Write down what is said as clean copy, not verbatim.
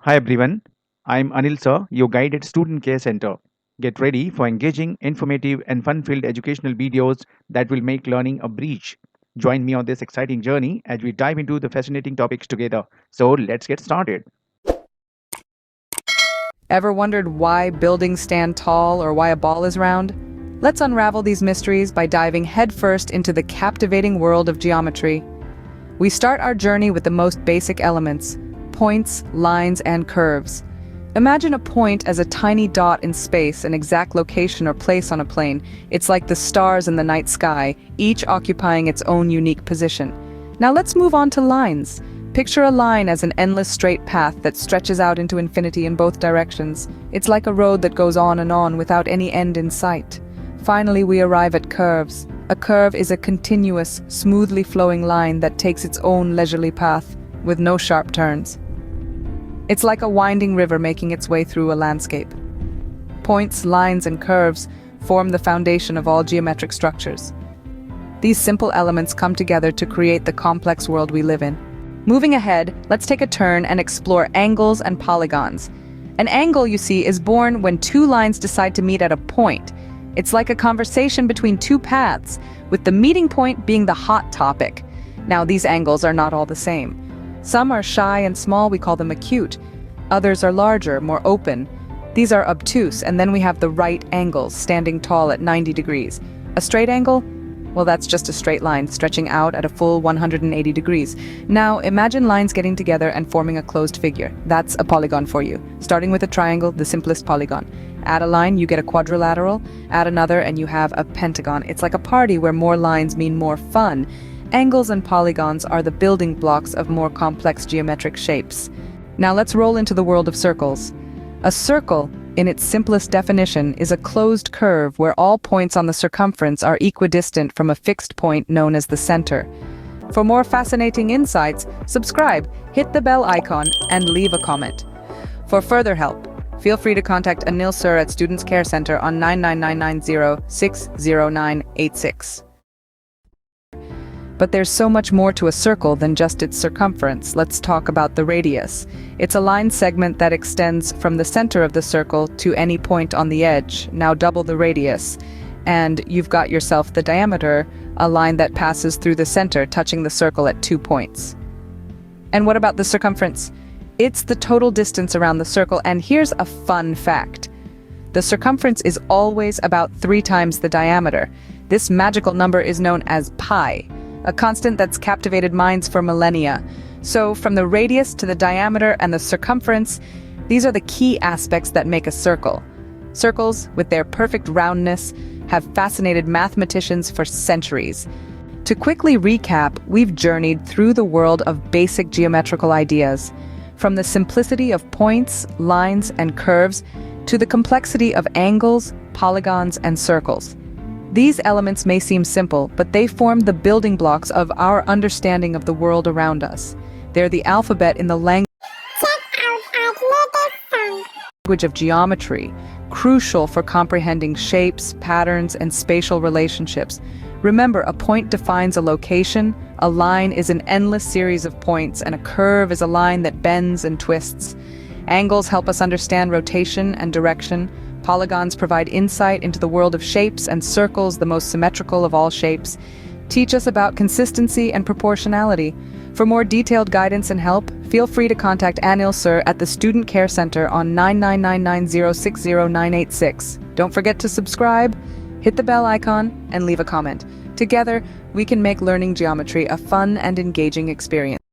Hi everyone, I'm Anil Sir, your guide at Student Care Center. Get ready for engaging, informative, and fun filled educational videos that will make learning a breeze. Join me on this exciting journey as we dive into the fascinating topics together. So let's get started. Ever wondered why buildings stand tall or why a ball is round? Let's unravel these mysteries by diving headfirst into the captivating world of geometry. We start our journey with the most basic elements: points, lines, and curves. Imagine a point as a tiny dot in space, an exact location or place on a plane. It's like the stars in the night sky, each occupying its own unique position. Now let's move on to lines. Picture a line as an endless straight path that stretches out into infinity in both directions. It's like a road that goes on and on without any end in sight. Finally, we arrive at curves. A curve is a continuous, smoothly flowing line that takes its own leisurely path, with no sharp turns. It's like a winding river making its way through a landscape. Points, lines, and curves form the foundation of all geometric structures. These simple elements come together to create the complex world we live in. Moving ahead, let's take a turn and explore angles and polygons. An angle, you see, is born when two lines decide to meet at a point. It's like a conversation between two paths, with the meeting point being the hot topic. Now, these angles are not all the same. Some are shy and small, we call them acute. Others are larger, more open. These are obtuse, and then we have the right angles, standing tall at 90 degrees. A straight angle? Well, that's just a straight line, stretching out at a full 180 degrees. Now, imagine lines getting together and forming a closed figure. That's a polygon for you. Starting with a triangle, the simplest polygon. Add a line, you get a quadrilateral. Add another, and you have a pentagon. It's like a party where more lines mean more fun. Angles and polygons are the building blocks of more complex geometric shapes. Now let's roll into the world of circles. A circle, in its simplest definition, is a closed curve where all points on the circumference are equidistant from a fixed point known as the center. For more fascinating insights, subscribe, hit the bell icon, and leave a comment. For further help, feel free to contact Anil Sir at Students Care Center on 99990-60986. But there's so much more to a circle than just its circumference. Let's talk about the radius. It's a line segment that extends from the center of the circle to any point on the edge. Now double the radius, and you've got yourself the diameter, a line that passes through the center, touching the circle at 2 points. And what about the circumference? It's the total distance around the circle, and here's a fun fact. The circumference is always about 3 times the diameter. This magical number is known as pi, a constant that's captivated minds for millennia. So from the radius to the diameter and the circumference, these are the key aspects that make a circle. Circles, with their perfect roundness, have fascinated mathematicians for centuries. To quickly recap, we've journeyed through the world of basic geometrical ideas, from the simplicity of points, lines, and curves, to the complexity of angles, polygons, and circles. These elements may seem simple, but they form the building blocks of our understanding of the world around us. They're the alphabet in the language of geometry, crucial for comprehending shapes, patterns, and spatial relationships. Remember, a point defines a location, a line is an endless series of points, and a curve is a line that bends and twists. Angles help us understand rotation and direction. Polygons provide insight into the world of shapes, and circles, the most symmetrical of all shapes, teach us about consistency and proportionality. For more detailed guidance and help, feel free to contact Anil Sir at the Student Care Center on 99990-60986. Don't forget to subscribe, hit the bell icon, and leave a comment. Together, we can make learning geometry a fun and engaging experience.